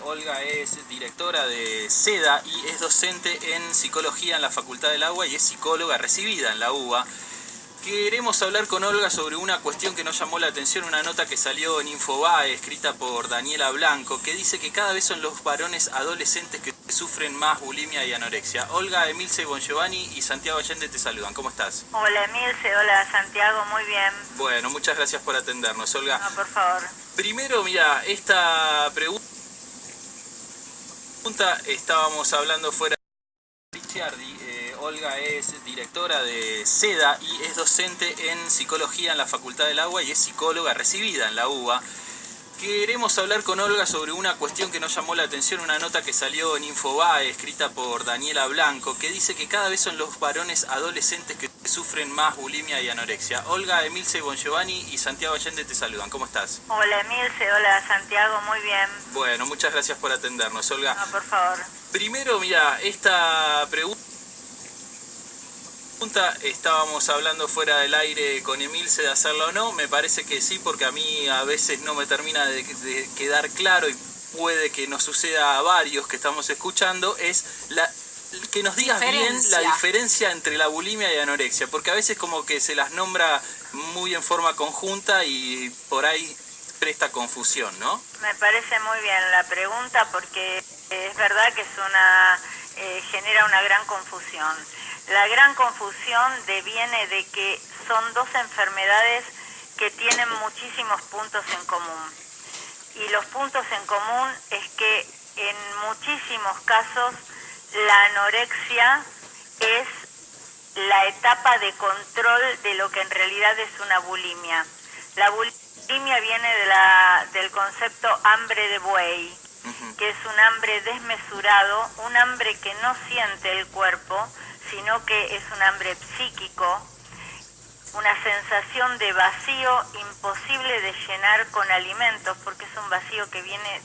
Olga es directora de SEDA y es docente en psicología en la Facultad del Agua y es psicóloga recibida en la UBA. Queremos hablar con Olga sobre una cuestión que nos llamó la atención, una nota que salió en Infobae, escrita por Daniela Blanco, que dice que cada vez son los varones adolescentes que sufren más bulimia y anorexia. Olga, Emilce Bongiovanni y Santiago Allende te saludan. ¿Cómo estás? Hola Emilce, hola Santiago, muy bien. Bueno, muchas gracias por atendernos, Olga. No, por favor. Primero, mira, esta pregunta estábamos hablando fuera. Olga es directora de SEDA y es docente en psicología en la Facultad del Agua y es psicóloga recibida en la UBA. Queremos hablar con Olga sobre una cuestión que nos llamó la atención, una nota que salió en Infobae, escrita por Daniela Blanco, que dice que cada vez son los varones adolescentes que sufren más bulimia y anorexia. Olga, Emilce Bongiovanni y Santiago Allende te saludan. ¿Cómo estás? Hola Emilce, hola Santiago, muy bien. Bueno, muchas gracias por atendernos, Olga. No, por favor. Primero, mira, esta pregunta estábamos hablando fuera del aire con Emilce de hacerla o no. Me parece que sí, porque a mí a veces no me termina de quedar claro y puede que nos suceda a varios que estamos escuchando, es que nos digas bien la diferencia entre la bulimia y anorexia, porque a veces como que se las nombra muy en forma conjunta y por ahí presta confusión, ¿no? Me parece muy bien la pregunta porque es verdad que genera una gran confusión. La gran confusión deviene de que son dos enfermedades que tienen muchísimos puntos en común. Y los puntos en común es que en muchísimos casos la anorexia es la etapa de control de lo que en realidad es una bulimia. La bulimia viene del concepto hambre de buey, que es un hambre desmesurado, un hambre que no siente el cuerpo, sino que es un hambre psíquico, una sensación de vacío imposible de llenar con alimentos, porque es un vacío que viene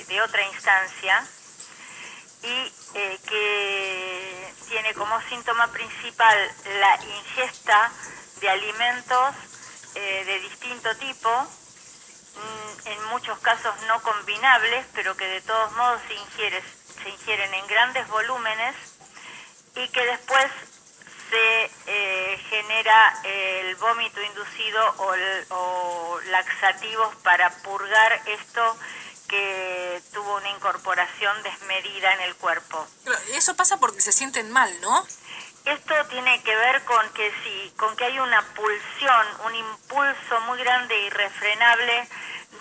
de otra instancia y que tiene como síntoma principal la ingesta de alimentos de distinto tipo, en muchos casos no combinables, pero que de todos modos se ingieren en grandes volúmenes y que después se genera el vómito inducido o laxativos para purgar esto que tuvo una incorporación desmedida en el cuerpo. Pero eso pasa porque se sienten mal, ¿no? Esto tiene que ver con que con que hay una pulsión, un impulso muy grande e irrefrenable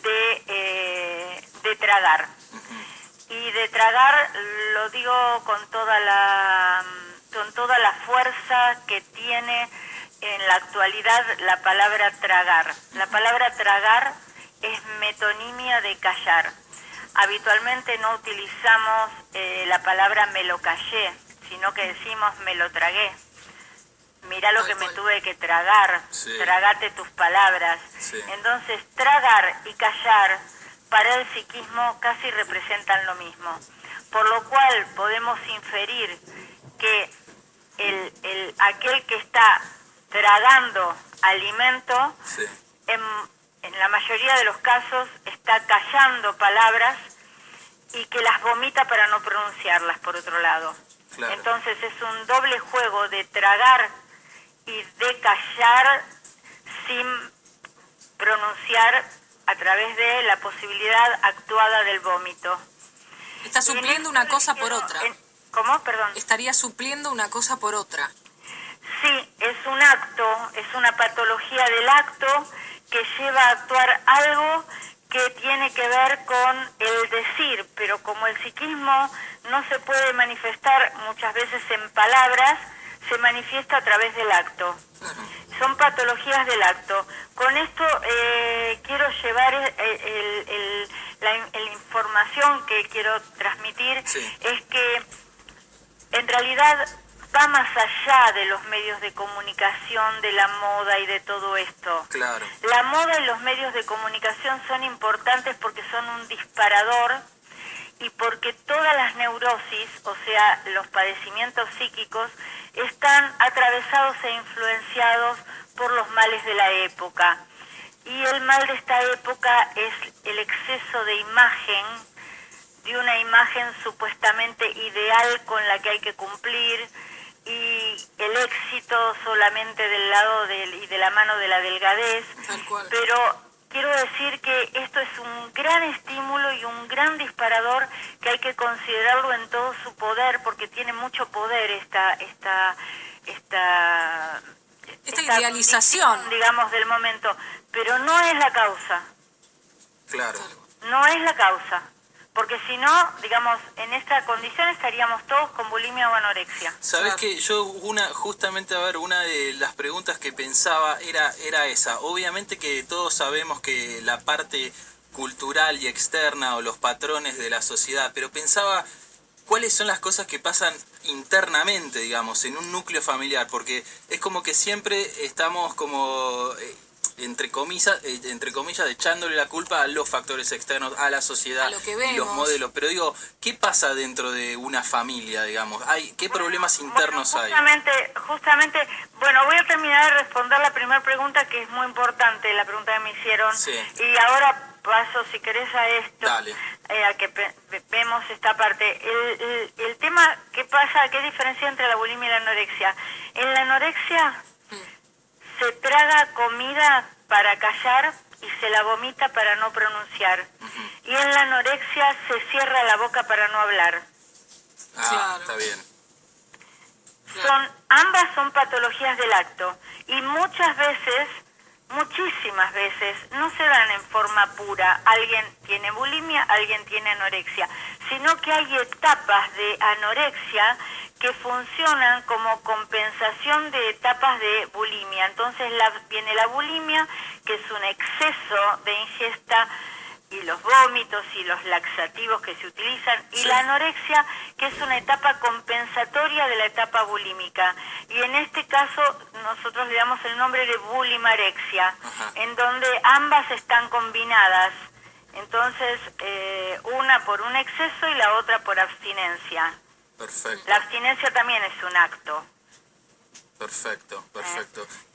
de tragar. Y de tragar, lo digo con toda la fuerza que tiene en la actualidad la palabra tragar. La palabra tragar es metonimia de callar. Habitualmente no utilizamos la palabra me lo callé, sino que decimos me lo tragué. Mirá lo que me tuve que tragar, sí. Tragate tus palabras. Sí. Entonces, tragar y callar para el psiquismo casi representan lo mismo. Por lo cual podemos inferir que aquel que está tragando alimento, sí. En la mayoría de los casos está callando palabras y que las vomita para no pronunciarlas, por otro lado. Claro. Entonces es un doble juego de tragar y de callar sin pronunciar a través de la posibilidad actuada del vómito. Está supliendo una cosa por otra. ¿Cómo? Perdón. Estaría supliendo una cosa por otra. Sí, es un acto, es una patología del acto que lleva a actuar algo que tiene que ver con el decir, pero como el psiquismo no se puede manifestar muchas veces en palabras, se manifiesta a través del acto. Son patologías del acto. Con esto quiero llevar la información que quiero transmitir, sí. Es que en realidad va más allá de los medios de comunicación, de la moda y de todo esto. Claro. La moda y los medios de comunicación son importantes porque son un disparador y porque todas las neurosis, o sea, los padecimientos psíquicos, están atravesados e influenciados por los males de la época. y el mal de esta época es el exceso de imagen, de una imagen supuestamente ideal con la que hay que cumplir, y el éxito solamente del lado y de la mano de la delgadez. Tal cual. Pero quiero decir que esto es un gran estímulo y un gran disparador que hay que considerarlo en todo su poder, porque tiene mucho poder esta idealización, digamos, del momento, pero no es la causa. Claro. No es la causa, porque si no, digamos, en esta condición estaríamos todos con bulimia o anorexia. Sabes que yo justamente, a ver, una de las preguntas que pensaba era esa. Obviamente que todos sabemos que la parte cultural y externa o los patrones de la sociedad, pero pensaba cuáles son las cosas que pasan internamente, digamos, en un núcleo familiar, porque es como que siempre estamos como entre comillas, echándole la culpa a los factores externos, a la sociedad, a lo que vemos, los modelos. Pero digo, ¿qué pasa dentro de una familia, digamos? ¿Qué problemas internos hay? Justamente, bueno, voy a terminar de responder la primera pregunta, que es muy importante, la pregunta que me hicieron. Sí. Y ahora paso, si querés, a esto, Dale. a que vemos esta parte. El tema, ¿qué pasa? ¿Qué diferencia entre la bulimia y la anorexia? En la anorexia se traga comida para callar y se la vomita para no pronunciar. Y en la anorexia se cierra la boca para no hablar. Claro. Está bien. Ambas son patologías del acto. Y muchas veces, muchísimas veces, no se dan en forma pura. Alguien tiene bulimia, alguien tiene anorexia. Sino que hay etapas de anorexia que funcionan como compensación de etapas de bulimia. Entonces viene la bulimia, que es un exceso de ingesta, y los vómitos y los laxativos que se utilizan, y la anorexia, que es una etapa compensatoria de la etapa bulímica. Y en este caso nosotros le damos el nombre de bulimarexia, en donde ambas están combinadas. Entonces, una por un exceso y la otra por abstinencia. Perfecto. La abstinencia también es un acto. Perfecto.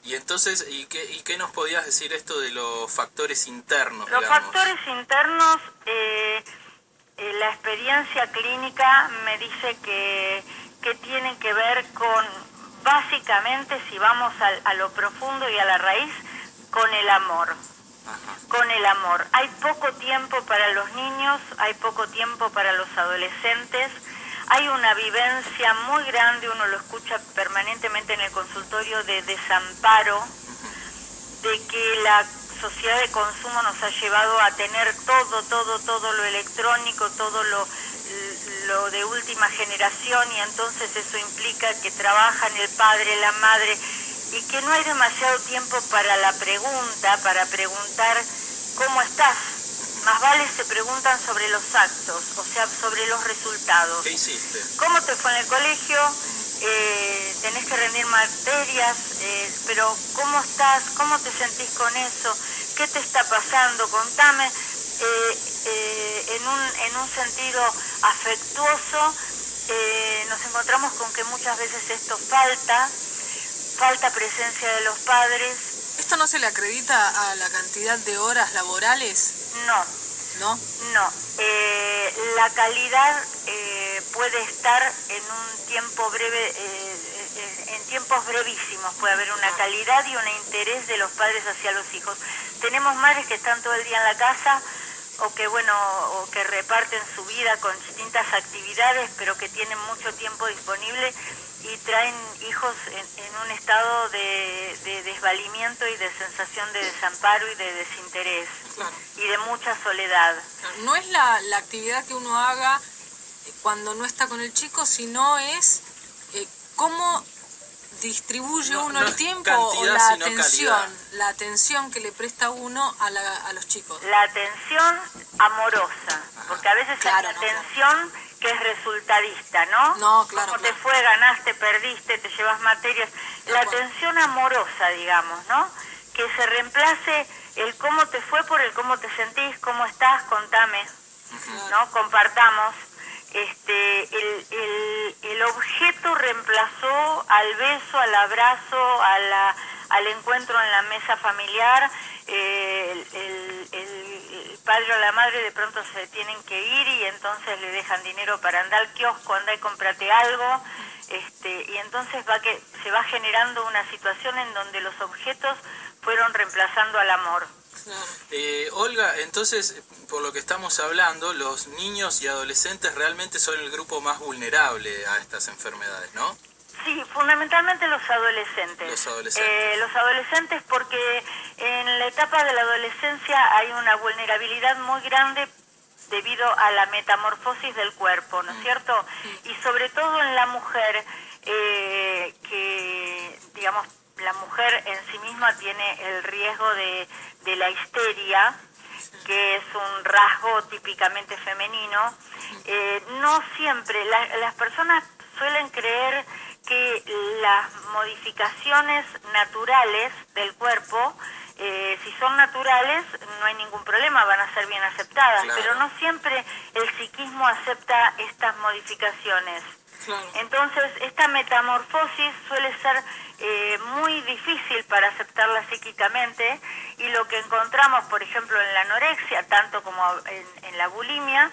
Y entonces, ¿y qué nos podías decir esto de los factores internos? Los digamos? factores internos, la experiencia clínica me dice que tienen que ver con, básicamente, si vamos a lo profundo y a la raíz, con el amor. Con el amor. Hay poco tiempo para los niños, hay poco tiempo para los adolescentes. Hay una vivencia muy grande, uno lo escucha permanentemente en el consultorio, de desamparo, de que la sociedad de consumo nos ha llevado a tener todo lo electrónico, todo lo de última generación, y entonces eso implica que trabajan el padre, la madre, y que no hay demasiado tiempo para la pregunta, para preguntar ¿cómo estás? Más vale se preguntan sobre los actos, o sea, sobre los resultados. ¿Qué hiciste? ¿Cómo te fue en el colegio? Tenés que rendir materias, pero ¿cómo estás? ¿Cómo te sentís con eso? ¿Qué te está pasando? Contame. En un sentido afectuoso, nos encontramos con que muchas veces esto falta presencia de los padres. ¿Esto no se le acredita a la cantidad de horas laborales? No. ¿No? No. La calidad puede estar en un tiempo breve, en tiempos brevísimos. Puede haber una calidad y un interés de los padres hacia los hijos. Tenemos madres que están todo el día en la casa, o que reparten su vida con distintas actividades, pero que tienen mucho tiempo disponible y traen hijos en un estado de desvalimiento y de sensación de desamparo y de desinterés. Claro. Y de mucha soledad. No es la actividad que uno haga cuando no está con el chico, sino es cómo distribuye uno el tiempo o la atención que le presta uno a los chicos. La atención amorosa, porque a veces hay atención que es resultadista, ¿no? No, claro. ¿Cómo te fue? Ganaste, perdiste, te llevas materias. La atención amorosa, digamos, ¿no? Que se reemplace el cómo te fue por el cómo te sentís, cómo estás, contame, ¿no? Compartamos. El objeto reemplazó al beso, al abrazo, al encuentro en la mesa familiar, el padre o la madre de pronto se tienen que ir y entonces le dejan dinero para andar al kiosco, anda y cómprate algo, y entonces se va generando una situación en donde los objetos fueron reemplazando al amor. Olga, entonces, por lo que estamos hablando, los niños y adolescentes realmente son el grupo más vulnerable a estas enfermedades, ¿no? Sí, fundamentalmente los adolescentes. Los adolescentes porque en la etapa de la adolescencia hay una vulnerabilidad muy grande debido a la metamorfosis del cuerpo, ¿no es cierto? Y sobre todo en la mujer, que, digamos, la mujer en sí misma tiene el riesgo de la histeria, que es un rasgo típicamente femenino. No siempre, las personas suelen creer que las modificaciones naturales del cuerpo, si son naturales, no hay ningún problema, van a ser bien aceptadas, claro. Pero no siempre el psiquismo acepta estas modificaciones. Claro. Entonces, esta metamorfosis suele ser muy difícil para aceptarla psíquicamente, y lo que encontramos, por ejemplo, en la anorexia, tanto como en la bulimia,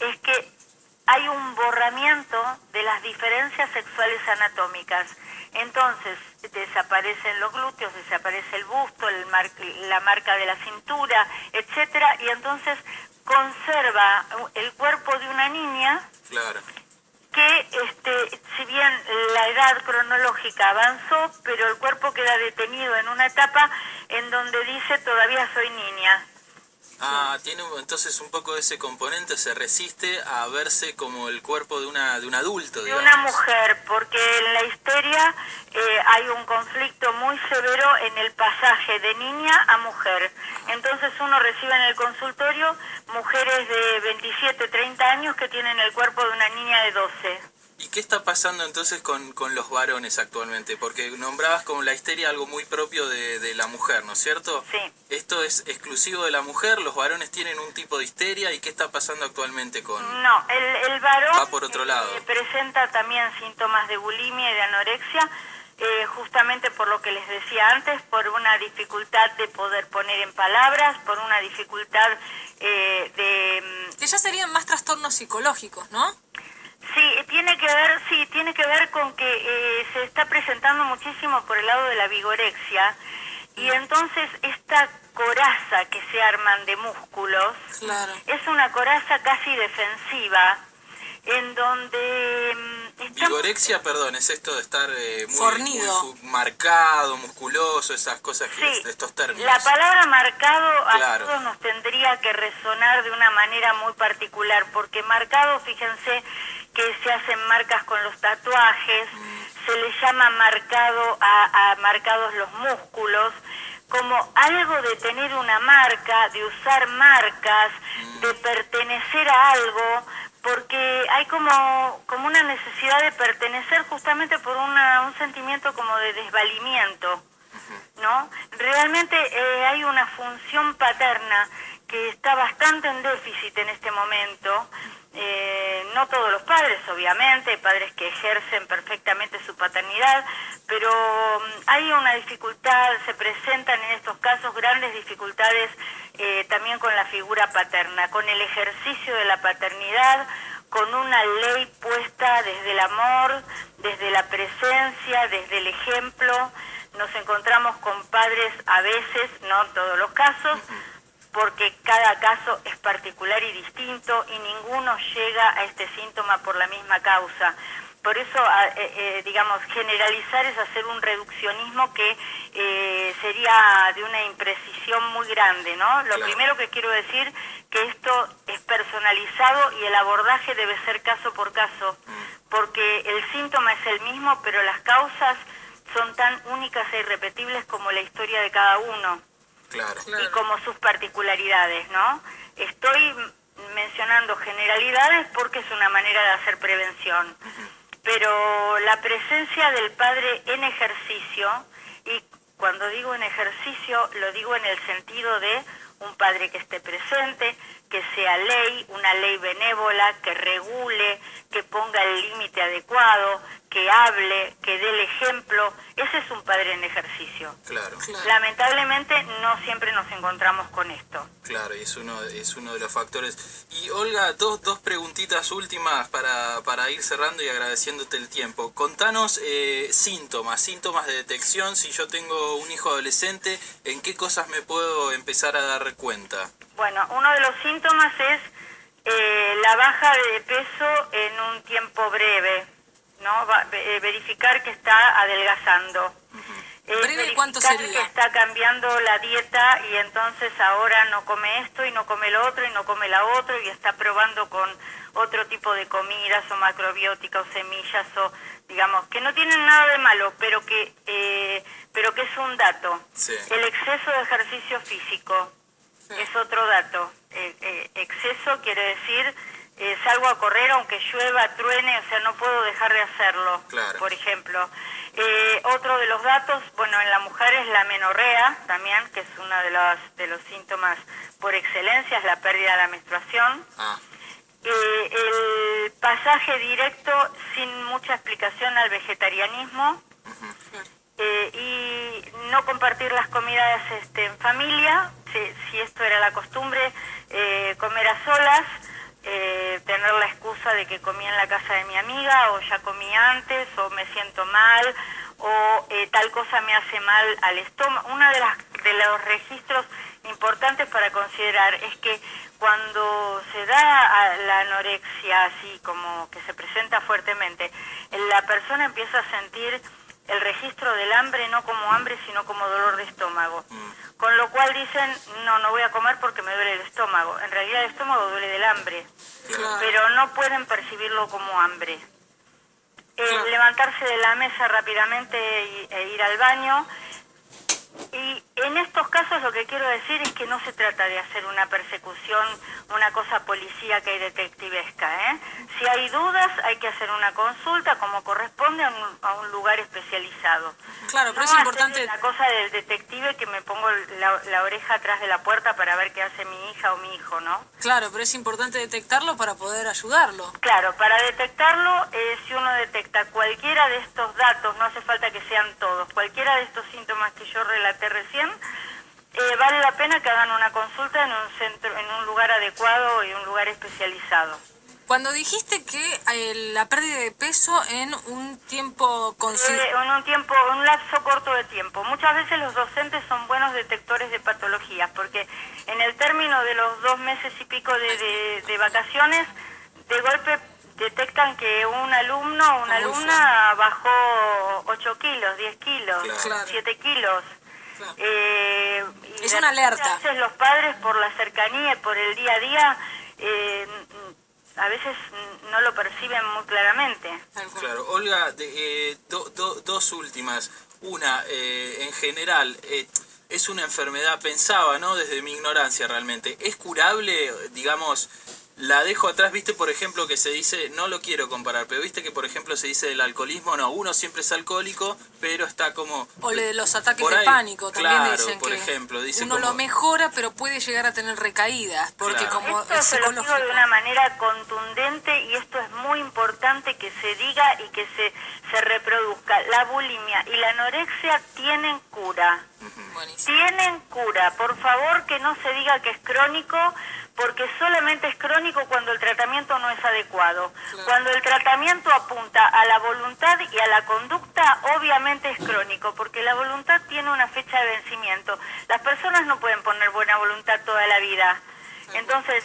es que hay un borramiento de las diferencias sexuales anatómicas. Entonces, desaparecen los glúteos, desaparece el busto, la marca de la cintura, etcétera, y entonces conserva el cuerpo de una niña. Claro. Que si bien la edad cronológica avanzó, pero el cuerpo queda detenido en una etapa en donde dice todavía soy niña. Tiene entonces un poco de ese componente, se resiste a verse como el cuerpo de un adulto, digamos. De una mujer, porque en la histeria hay un conflicto muy severo en el pasaje de niña a mujer. Entonces uno recibe en el consultorio mujeres de 27, 30 años que tienen el cuerpo de una niña de 12. ¿Y qué está pasando entonces con los varones actualmente? Porque nombrabas como la histeria algo muy propio de la mujer, ¿no es cierto? Sí. ¿Esto es exclusivo de la mujer? ¿Los varones tienen un tipo de histeria? ¿Y qué está pasando actualmente con...? No, el varón va por otro lado. Presenta también síntomas de bulimia y de anorexia, justamente por lo que les decía antes, por una dificultad de poder poner en palabras, por una dificultad Que ya serían más trastornos psicológicos, ¿no? Sí, tiene que ver con que se está presentando muchísimo por el lado de la vigorexia, y entonces esta coraza que se arman de músculos, claro, es una coraza casi defensiva, en donde... Vigorexia, perdón, es esto de estar fornido, muy marcado, musculoso, esas cosas, sí, estos términos. La palabra marcado claro. A todos nos tendría que resonar de una manera muy particular, porque marcado, fíjense que se hacen marcas con los tatuajes, se le llama marcado a marcados los músculos, como algo de tener una marca, de usar marcas, de pertenecer a algo, porque hay como una necesidad de pertenecer justamente por un sentimiento como de desvalimiento, ¿no? Realmente hay una función paterna que está bastante en déficit en este momento. No todos los padres, obviamente, hay padres que ejercen perfectamente su paternidad, pero hay una dificultad, se presentan en estos casos grandes dificultades también con la figura paterna, con el ejercicio de la paternidad, con una ley puesta desde el amor, desde la presencia, desde el ejemplo. Nos encontramos con padres a veces, no en todos los casos, porque cada caso es particular y distinto y ninguno llega a este síntoma por la misma causa. Por eso, digamos, generalizar es hacer un reduccionismo que sería de una imprecisión muy grande, ¿no? Lo primero que quiero decir que esto es personalizado y el abordaje debe ser caso por caso, porque el síntoma es el mismo, pero las causas son tan únicas e irrepetibles como la historia de cada uno. Claro. Y como sus particularidades, ¿no? Estoy mencionando generalidades porque es una manera de hacer prevención, pero la presencia del padre en ejercicio, y cuando digo en ejercicio lo digo en el sentido de un padre que esté presente, que sea ley, una ley benévola, que regule, que ponga el límite adecuado, que hable, que dé el ejemplo. Ese es un padre en ejercicio. Claro. Lamentablemente no siempre nos encontramos con esto. Claro, y es uno de los factores. Y Olga, dos preguntitas últimas para ir cerrando y agradeciéndote el tiempo. Contanos síntomas de detección. Si yo tengo un hijo adolescente, ¿en qué cosas me puedo empezar a dar cuenta? Bueno, uno de los síntomas es la baja de peso en un tiempo breve, ¿no? Verificar que está adelgazando. ¿Breve cuánto sería? Que está cambiando la dieta y entonces ahora no come esto y no come lo otro y no come la otra y está probando con otro tipo de comidas o macrobiótica o semillas o digamos que no tienen nada de malo, pero que es un dato. Sí. El exceso de ejercicio físico es otro dato. Exceso quiere decir salgo a correr aunque llueva, truene, o sea, no puedo dejar de hacerlo, claro. Por ejemplo. Otro de los datos, bueno, en la mujer es la menorrea también, que es uno de los síntomas por excelencia, es la pérdida de la menstruación. El pasaje directo sin mucha explicación al vegetarianismo. Y no compartir las comidas en familia, si esto era la costumbre, comer a solas, tener la excusa de que comí en la casa de mi amiga o ya comí antes o me siento mal o tal cosa me hace mal al estómago. Uno de los registros importantes para considerar es que cuando se da la anorexia así como que se presenta fuertemente, la persona empieza a sentir el registro del hambre no como hambre, sino como dolor de estómago. Con lo cual dicen, no voy a comer porque me duele el estómago. En realidad el estómago duele del hambre, pero no pueden percibirlo como hambre. Levantarse de la mesa rápidamente e ir al baño. Y en estos casos lo que quiero decir es que no se trata de hacer una persecución, una cosa policíaca y detectivesca, ¿eh? Si hay dudas hay que hacer una consulta como corresponde a un lugar especializado. Claro, pero no es importante... la cosa del detective que me pongo la oreja atrás de la puerta para ver qué hace mi hija o mi hijo, ¿no? Claro, pero es importante detectarlo para poder ayudarlo. Claro, para detectarlo, si uno detecta cualquiera de estos datos, no hace falta que sean todos, cualquiera de estos síntomas que yo relaté recién, vale la pena que hagan una consulta en un centro, en un lugar adecuado y un lugar especializado. Cuando dijiste que la pérdida de peso en un tiempo en un lapso corto de tiempo. Muchas veces los docentes son buenos detectores de patologías, porque en el término de los 2 meses y pico de vacaciones, de golpe detectan que un alumno o una alumna bajó 8 kilos, 10 kilos, claro. 7 kilos. Claro. Y es una alerta. A veces los padres, por la cercanía y por el día a día, a veces no lo perciben muy claramente. Claro, Olga, dos últimas. Una, en general, es una enfermedad, pensaba, ¿no? Desde mi ignorancia realmente. ¿Es curable, digamos? La dejo atrás, viste, por ejemplo, que se dice, no lo quiero comparar, pero viste que, por ejemplo, se dice del alcoholismo, no, uno siempre es alcohólico, pero está como... O de los ataques de pánico, también claro, dicen por que ejemplo, dice uno como... lo mejora, pero puede llegar a tener recaídas, porque Claro. como esto es se lo psicológico. digo de una manera contundente y esto es muy importante que se diga y que se reproduzca. La bulimia y la anorexia tienen cura. Buenísimo. Tienen cura. Por favor, que no se diga que es crónico, porque solamente es crónico cuando el tratamiento no es adecuado. Claro. Cuando el tratamiento apunta a la voluntad y a la conducta, obviamente es crónico, porque la voluntad tiene una fecha de vencimiento. Las personas no pueden poner buena voluntad toda la vida. Entonces,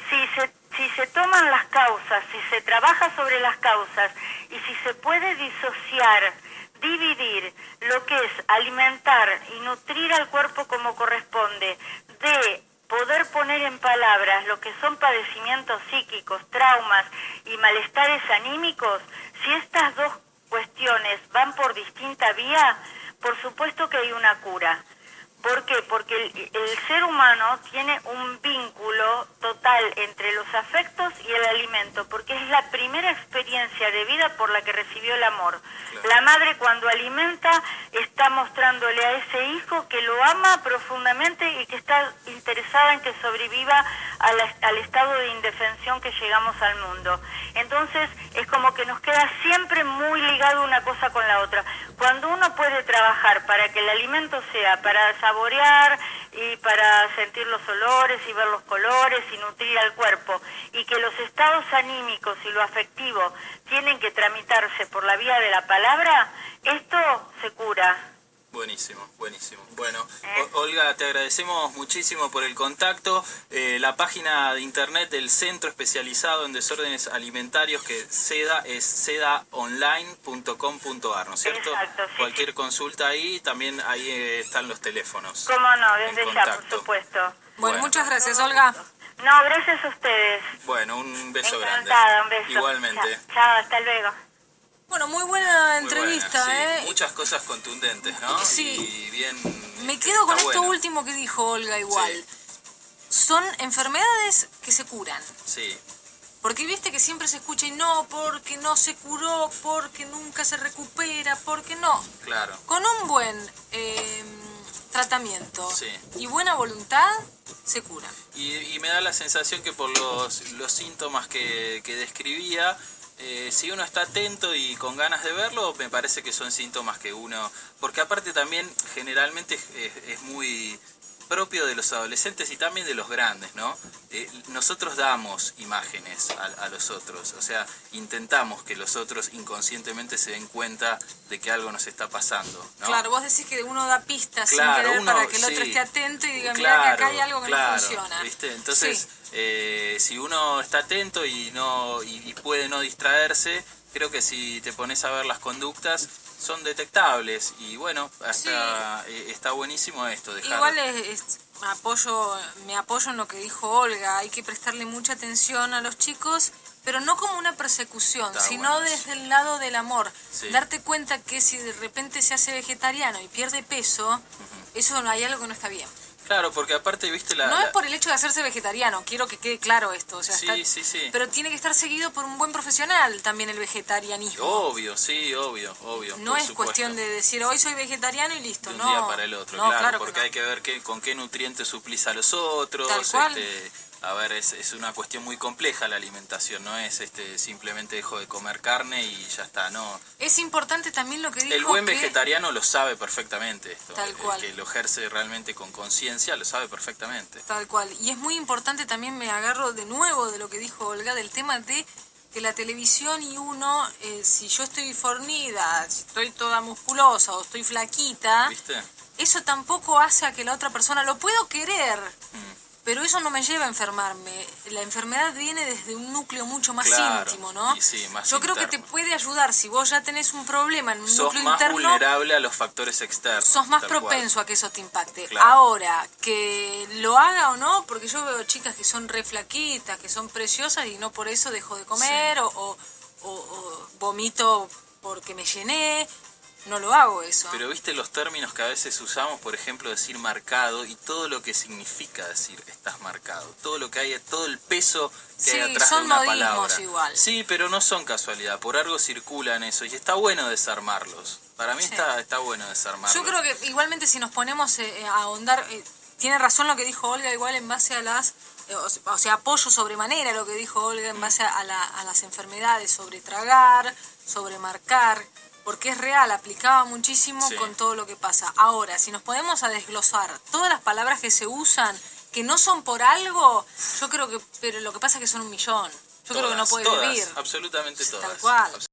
si se toman las causas, si se trabaja sobre las causas y si se puede disociar, dividir lo que es alimentar y nutrir al cuerpo como corresponde, de poder poner en palabras lo que son padecimientos psíquicos, traumas y malestares anímicos, si estas dos cuestiones van por distinta vía, por supuesto que hay una cura. ¿Por qué? Porque el ser humano tiene un vínculo total entre los afectos y el alimento, porque es la primera experiencia de vida por la que recibió el amor. Claro. La madre cuando alimenta está mostrándole a ese hijo que lo ama profundamente y que está interesada en que sobreviva al estado de indefensión que llegamos al mundo. Entonces es como que nos queda siempre muy ligado una cosa con la otra. Cuando uno puede trabajar para que el alimento sea para saborear y para sentir los olores y ver los colores y nutrir al cuerpo, y que los estados anímicos y lo afectivo tienen que tramitarse por la vía de la palabra, esto se cura. Buenísimo, buenísimo. Bueno, Olga, te agradecemos muchísimo por el contacto. La página de internet del Centro Especializado en Desórdenes Alimentarios, que SEDA, es sedaonline.com.ar, ¿no es cierto? Exacto, sí. Cualquier consulta ahí, también ahí están los teléfonos. Cómo no, desde ya, por supuesto. Bueno, muchas gracias, Olga. No, gracias a ustedes. Bueno, un beso grande. Encantada, un beso. Igualmente. Chao, hasta luego. Bueno, muy buena entrevista, Muy buena, sí. Muchas cosas contundentes, ¿no? Sí. Y bien. Me quedo con esto bueno. último que dijo Olga igual. Sí. Son enfermedades que se curan. Sí. Porque viste que siempre se escucha y no, porque no se curó, porque nunca se recupera, porque no. Claro. Con un buen tratamiento Sí. y buena voluntad, se cura. Y me da la sensación que por los síntomas que describía, si uno está atento y con ganas de verlo, me parece que son síntomas que uno... Porque aparte también generalmente es muy propio de los adolescentes y también de los grandes, ¿no? Nosotros damos imágenes a los otros, o sea, intentamos que los otros inconscientemente se den cuenta de que algo nos está pasando, ¿no? Claro, vos decís que uno da pistas Claro, sin querer uno, para que el otro sí. esté atento y diga, Claro, mira que acá hay algo que claro, no funciona. ¿viste? Entonces, Sí. Si uno está atento y puede no distraerse, creo que si te pones a ver las conductas, son detectables. Y bueno, hasta está buenísimo esto. Igual me apoyo en lo que dijo Olga, hay que prestarle mucha atención a los chicos, pero no como una persecución, Está sino bueno, desde el lado del amor. Sí. Darte cuenta que si de repente se hace vegetariano y pierde peso, eso hay algo que no está bien. Claro, porque aparte, viste No es por el hecho de hacerse vegetariano, quiero que quede claro esto. O sea, sí. Pero tiene que estar seguido por un buen profesional también el vegetarianismo. Obvio, sí, obvio. No por es supuesto. cuestión de decir hoy soy vegetariano y listo, De un no. día para el otro, No, claro, que porque no. hay que ver con qué nutrientes suplís a los otros. Tal cual. A ver, es una cuestión muy compleja la alimentación, no es simplemente dejo de comer carne y ya está, no. Es importante también lo que dijo El buen que... vegetariano lo sabe perfectamente esto. Tal cual. El que lo ejerce realmente con conciencia lo sabe perfectamente. Tal cual. Y es muy importante también, me agarro de nuevo de lo que dijo Olga, del tema de que la televisión y uno, si yo estoy fornida, si estoy toda musculosa o estoy flaquita, ¿Viste? eso tampoco hace a que la otra persona lo puedo querer. Pero eso no me lleva a enfermarme. La enfermedad viene desde un núcleo mucho más Claro, íntimo, ¿no? y sí, más Yo creo que te interno. puede ayudar. Si vos ya tenés un problema en un Sos núcleo más interno, vulnerable a los factores externos. sos más tal propenso cual. a que eso te impacte. Claro. Ahora, que lo haga o no, porque yo veo chicas que son re flaquitas, que son preciosas y no por eso dejo de comer Sí. o vomito porque me llené. No lo hago eso. Pero viste los términos que a veces usamos, por ejemplo, decir marcado y todo lo que significa decir estás marcado, todo lo que hay, todo el peso que Sí, hay atrás de son una modismos palabra. igual. Sí, pero no son casualidad, por algo circulan eso y está bueno desarmarlos. Para mí Sí. está bueno desarmarlos. Yo creo que igualmente si nos ponemos a ahondar, tiene razón lo que dijo Olga, igual en base a las, o sea, apoyo sobremanera lo que dijo Olga en base a las enfermedades, sobre tragar, sobre marcar, porque es real, aplicaba muchísimo Sí. con todo lo que pasa. Ahora, si nos ponemos a desglosar todas las palabras que se usan, que no son por algo, yo creo que, pero lo que pasa es que son 1 millón. Yo creo que no puede todas, vivir. absolutamente todas. Tal cual.